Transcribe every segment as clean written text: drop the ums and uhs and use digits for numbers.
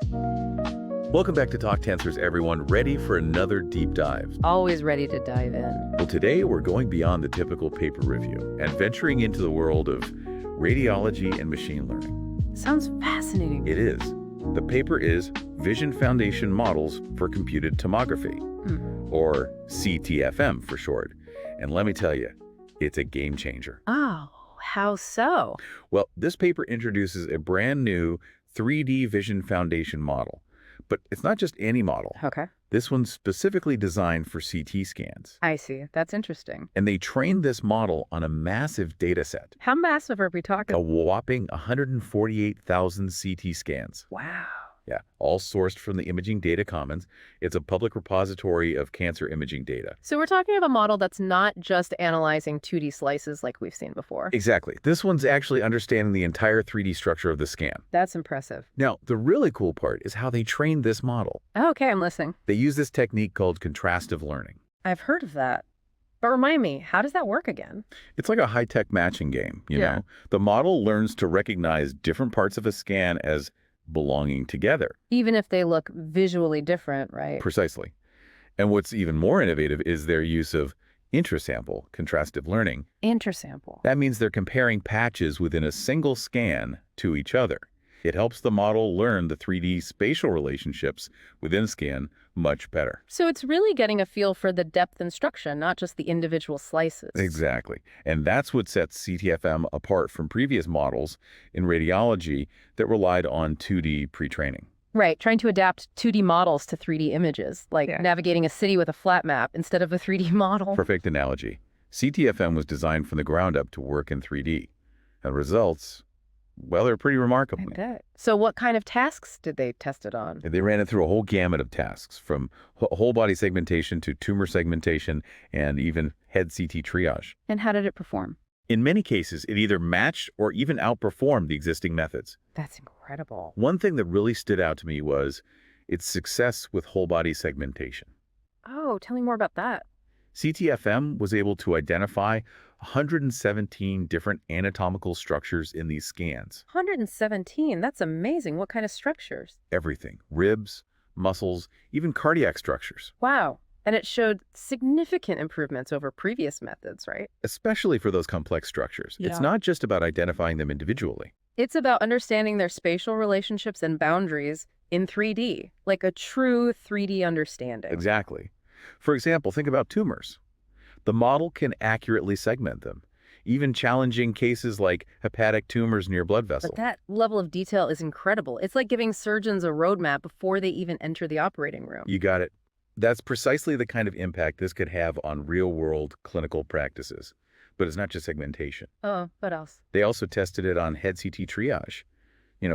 Welcome back to Talk Tensors, everyone. Ready for another deep dive? Always ready to dive in. Well, today we're going beyond the typical paper review and venturing into the world of radiology and machine learning. Sounds fascinating. It is. The paper is Vision Foundation Models for Computed Tomography, or CTFM for short. And let me tell you, it's a game changer. Oh, how so? Well, this paper introduces a brand new 3D Vision Foundation model. But it's not just any model. Okay. This one's specifically designed for CT scans. I see. That's interesting. And they trained this model on a massive data set. How massive are we talking? A whopping 148,000 CT scans. Wow. Yeah, all sourced from the Imaging Data Commons. It's a public repository of cancer imaging data. So we're talking of a model that's not just analyzing 2D slices like we've seen before. Exactly. This one's actually understanding the entire 3D structure of the scan. That's impressive. Now, the really cool part is how they trained this model. Okay, I'm listening. They use this technique called contrastive learning. I've heard of that. But remind me, how does that work again? It's like a high-tech matching game, you Yeah. know? The model learns to recognize different parts of a scan as belonging together. Even if they look visually different, right? Precisely. And what's even more innovative is their use of intrasample contrastive learning. Intersample. That means they're comparing patches within a single scan to each other. It helps the model learn the 3D spatial relationships within a scan much better. So it's really getting a feel for the depth and structure, not just the individual slices. Exactly. And that's what sets CTFM apart from previous models in radiology that relied on 2D pre-training. Right, trying to adapt 2D models to 3D images, like navigating a city with a flat map instead of a 3D model. Perfect analogy. CTFM was designed from the ground up to work in 3D. And results, well, they're pretty remarkable. I bet. So what kind of tasks did they test it on? They ran it through a whole gamut of tasks, from whole body segmentation to tumor segmentation and even head CT triage. And how did it perform? In many cases, it either matched or even outperformed the existing methods. That's incredible. One thing that really stood out to me was its success with whole body segmentation. Oh, tell me more about that. CTFM was able to identify 117 different anatomical structures in these scans. 117, that's amazing. What kind of structures? Everything. Ribs, muscles, even cardiac structures. Wow. And it showed significant improvements over previous methods, right? Especially for those complex structures. Yeah. It's not just about identifying them individually. It's about understanding their spatial relationships and boundaries in 3D, like a true 3D understanding. Exactly. For example, think about tumors. The model can accurately segment them, even challenging cases like hepatic tumors near blood vessels. But that level of detail is incredible. It's like giving surgeons a roadmap before they even enter the operating room. You got it. That's precisely the kind of impact this could have on real-world clinical practices. But it's not just segmentation. Oh, what else? They also tested it on head CT triage,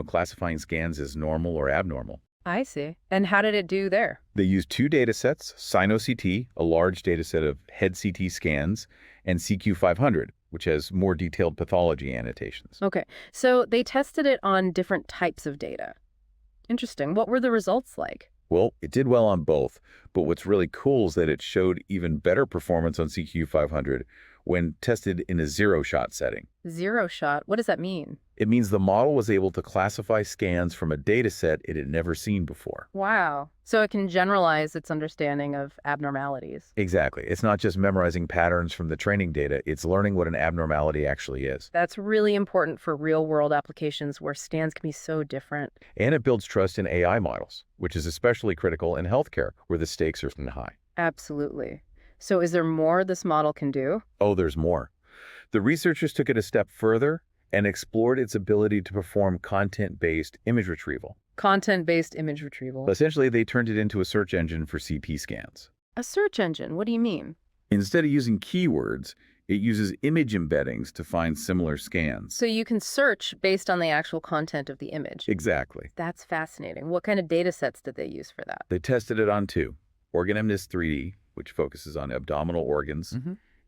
classifying scans as normal or abnormal. I see. And how did it do there? They used two data sets, Sino-CT, a large data set of head CT scans, and CQ500, which has more detailed pathology annotations. Okay, so they tested it on different types of data. Interesting. What were the results like? Well, it did well on both, but what's really cool is that it showed even better performance on CQ500 when tested in a zero-shot setting. Zero shot? What does that mean? It means the model was able to classify scans from a data set it had never seen before. Wow. So it can generalize its understanding of abnormalities. Exactly. It's not just memorizing patterns from the training data, it's learning what an abnormality actually is. That's really important for real-world applications where scans can be so different. And it builds trust in AI models, which is especially critical in healthcare, where the stakes are high. Absolutely. So is there more this model can do? Oh, there's more. The researchers took it a step further and explored its ability to perform content-based image retrieval. Content-based image retrieval. Essentially, they turned it into a search engine for CT scans. A search engine? What do you mean? Instead of using keywords, it uses image embeddings to find similar scans. So you can search based on the actual content of the image. Exactly. That's fascinating. What kind of data sets did they use for that? They tested it on two, OrganMNIST 3D, which focuses on abdominal organs,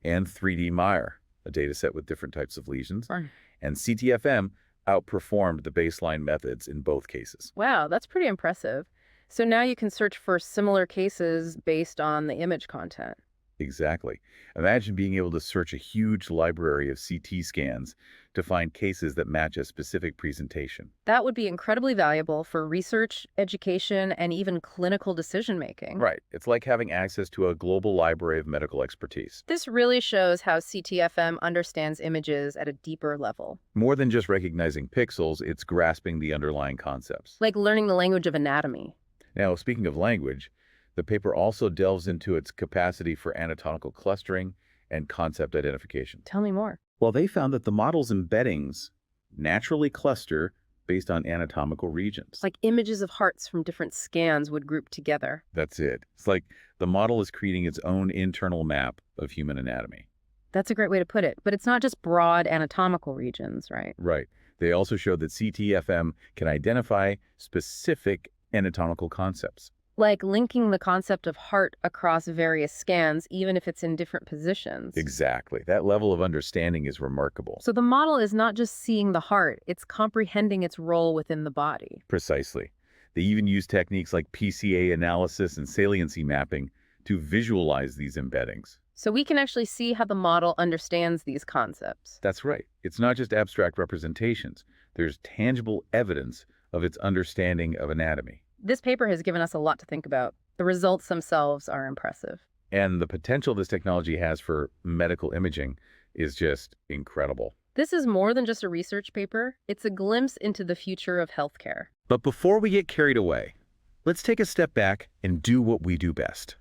and 3D Meyer, a data set with different types of lesions. Fine. And CTFM outperformed the baseline methods in both cases. Wow, that's pretty impressive. So now you can search for similar cases based on the image content. Exactly. Imagine being able to search a huge library of CT scans to find cases that match a specific presentation. That would be incredibly valuable for research, education, and even clinical decision-making. Right. It's like having access to a global library of medical expertise. This really shows how CTFM understands images at a deeper level, More than just recognizing pixels, it's grasping the underlying concepts. like learning the language of anatomy. Now, speaking of language, the paper also delves into its capacity for anatomical clustering and concept identification. Tell me more. Well, they found that the model's embeddings naturally cluster based on anatomical regions. Like images of hearts from different scans would group together. That's it. It's like the model is creating its own internal map of human anatomy. That's a great way to put it. But it's not just broad anatomical regions, right? Right. They also showed that CTFM can identify specific anatomical concepts. Like linking the concept of heart across various scans, even if it's in different positions. Exactly. That level of understanding is remarkable. So the model is not just seeing the heart, it's comprehending its role within the body. Precisely. They even use techniques like PCA analysis and saliency mapping to visualize these embeddings. So we can actually see how the model understands these concepts. That's right. It's not just abstract representations. There's tangible evidence of its understanding of anatomy. This paper has given us a lot to think about. The results themselves are impressive. And the potential this technology has for medical imaging is just incredible. This is more than just a research paper. It's a glimpse into the future of healthcare. But before we get carried away, let's take a step back and do what we do best.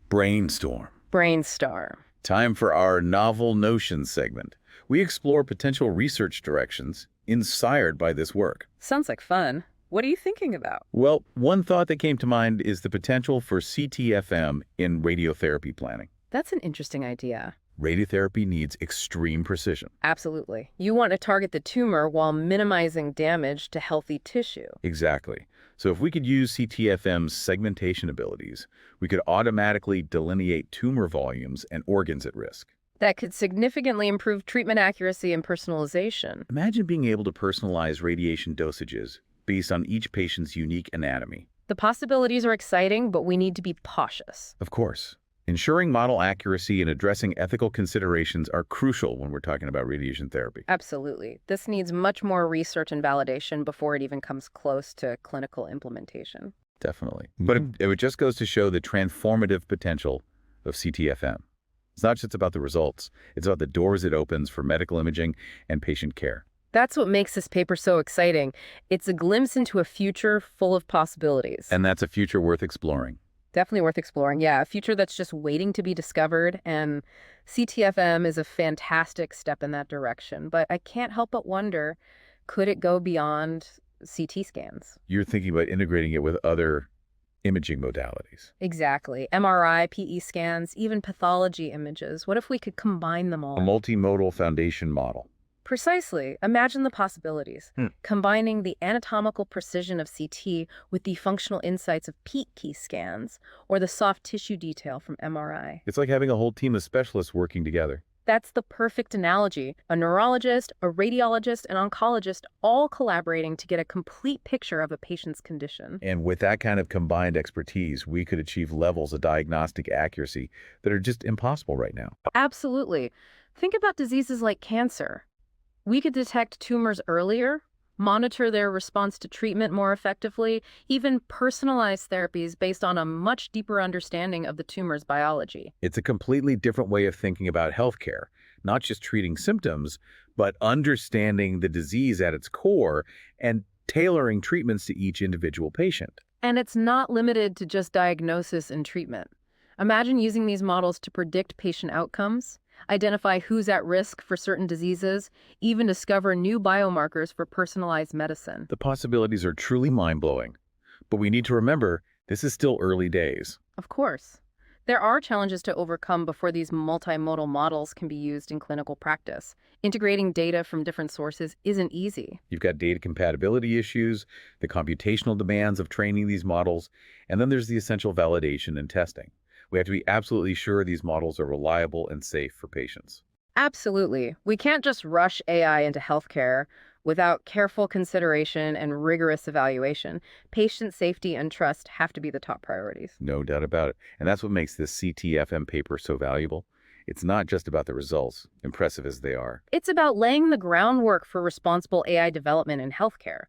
Brainstorm. Brainstorm. Time for our Novel Notions segment. We explore potential research directions inspired by this work. Sounds like fun. What are you thinking about? Well, one thought that came to mind is the potential for CTFM in radiotherapy planning. That's an interesting idea. Radiotherapy needs extreme precision. Absolutely. You want to target the tumor while minimizing damage to healthy tissue. Exactly. So if we could use CTFM's segmentation abilities, we could automatically delineate tumor volumes and organs at risk. That could significantly improve treatment accuracy and personalization. Imagine being able to personalize radiation dosages based on each patient's unique anatomy. The possibilities are exciting, but we need to be cautious. Of course, ensuring model accuracy and addressing ethical considerations are crucial when we're talking about radiation therapy. Absolutely. This needs much more research and validation before it even comes close to clinical implementation. Definitely. But it just goes to show the transformative potential of CTFM. It's not just about the results. It's about the doors it opens for medical imaging and patient care. That's what makes this paper so exciting. It's a glimpse into a future full of possibilities. And that's a future worth exploring. Definitely worth exploring. Yeah, a future that's just waiting to be discovered, and CTFM is a fantastic step in that direction. But I can't help but wonder, could it go beyond CT scans? You're thinking about integrating it with other imaging modalities. Exactly. MRI, PE scans, even pathology images. What if we could combine them all? A multimodal foundation model. Precisely. Imagine the possibilities. Combining the anatomical precision of CT with the functional insights of PET scans or the soft tissue detail from MRI. It's like having a whole team of specialists working together. That's the perfect analogy. A neurologist, a radiologist, an oncologist all collaborating to get a complete picture of a patient's condition. And with that kind of combined expertise, we could achieve levels of diagnostic accuracy that are just impossible right now. Absolutely. Think about diseases like cancer. We could detect tumors earlier, monitor their response to treatment more effectively, even personalize therapies based on a much deeper understanding of the tumor's biology. It's a completely different way of thinking about healthcare, not just treating symptoms, but understanding the disease at its core and tailoring treatments to each individual patient. And it's not limited to just diagnosis and treatment. Imagine using these models to predict patient outcomes, identify who's at risk for certain diseases, even discover new biomarkers for personalized medicine. The possibilities are truly mind-blowing, but we need to remember this is still early days. Of course. There are challenges to overcome before these multimodal models can be used in clinical practice. Integrating data from different sources isn't easy. You've got data compatibility issues, the computational demands of training these models, and then there's the essential validation and testing. We have to be absolutely sure these models are reliable and safe for patients. Absolutely. We can't just rush AI into healthcare. Without careful consideration and rigorous evaluation, patient safety and trust have to be the top priorities. No doubt about it. And that's what makes this CTFM paper so valuable. It's not just about the results, impressive as they are. It's about laying the groundwork for responsible AI development in healthcare,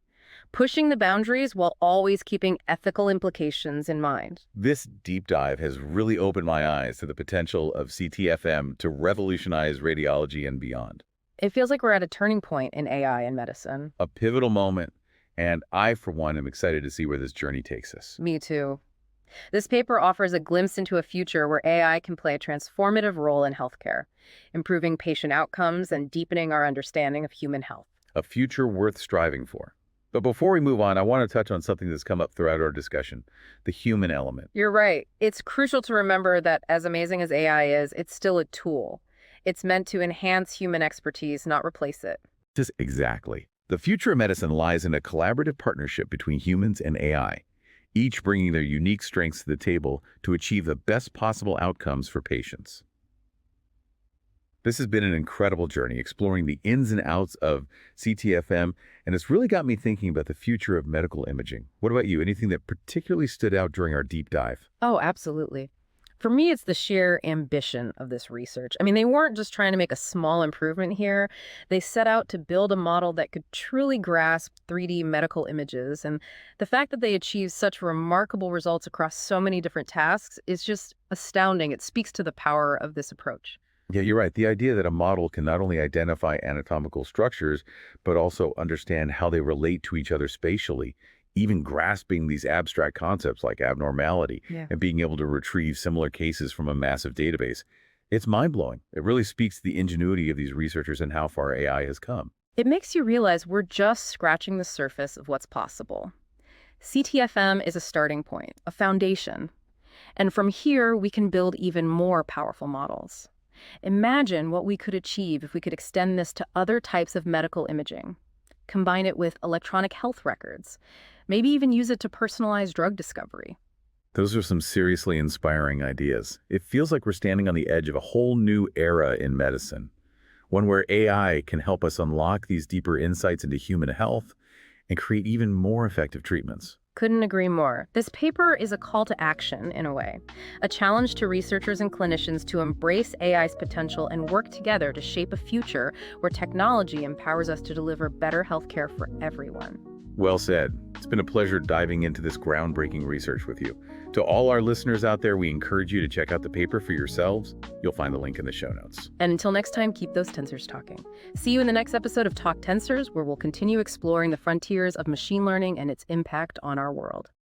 pushing the boundaries while always keeping ethical implications in mind. This deep dive has really opened my eyes to the potential of CTFM to revolutionize radiology and beyond. It feels like we're at a turning point in AI and medicine. A pivotal moment, and I, for one, am excited to see where this journey takes us. Me too. This paper offers a glimpse into a future where AI can play a transformative role in healthcare, improving patient outcomes and deepening our understanding of human health. A future worth striving for. But before we move on, I want to touch on something that's come up throughout our discussion, the human element. You're right. It's crucial to remember that as amazing as AI is, it's still a tool. It's meant to enhance human expertise, not replace it. Just exactly. The future of medicine lies in a collaborative partnership between humans and AI, each bringing their unique strengths to the table to achieve the best possible outcomes for patients. This has been an incredible journey exploring the ins and outs of CTFM, and it's really got me thinking about the future of medical imaging. What about you? Anything that particularly stood out during our deep dive? Oh, absolutely. For me, it's the sheer ambition of this research. I mean, they weren't just trying to make a small improvement here. They set out to build a model that could truly grasp 3D medical images. And the fact that they achieved such remarkable results across so many different tasks is just astounding. It speaks to the power of this approach. Yeah, you're right. The idea that a model can not only identify anatomical structures, but also understand how they relate to each other spatially, even grasping these abstract concepts like abnormality and being able to retrieve similar cases from a massive database. It's mind-blowing. It really speaks to the ingenuity of these researchers and how far AI has come. It makes you realize we're just scratching the surface of what's possible. CTFM is a starting point, a foundation. And from here, we can build even more powerful models. Imagine what we could achieve if we could extend this to other types of medical imaging. Combine it with electronic health records. Maybe even use it to personalize drug discovery. Those are some seriously inspiring ideas. It feels like we're standing on the edge of a whole new era in medicine, one where AI can help us unlock these deeper insights into human health and create even more effective treatments. Couldn't agree more. This paper is a call to action, in a way, a challenge to researchers and clinicians to embrace AI's potential and work together to shape a future where technology empowers us to deliver better healthcare for everyone. Well said. It's been a pleasure diving into this groundbreaking research with you. To all our listeners out there, we encourage you to check out the paper for yourselves. You'll find the link in the show notes. And until next time, keep those tensors talking. See you in the next episode of Talk Tensors, where we'll continue exploring the frontiers of machine learning and its impact on our world.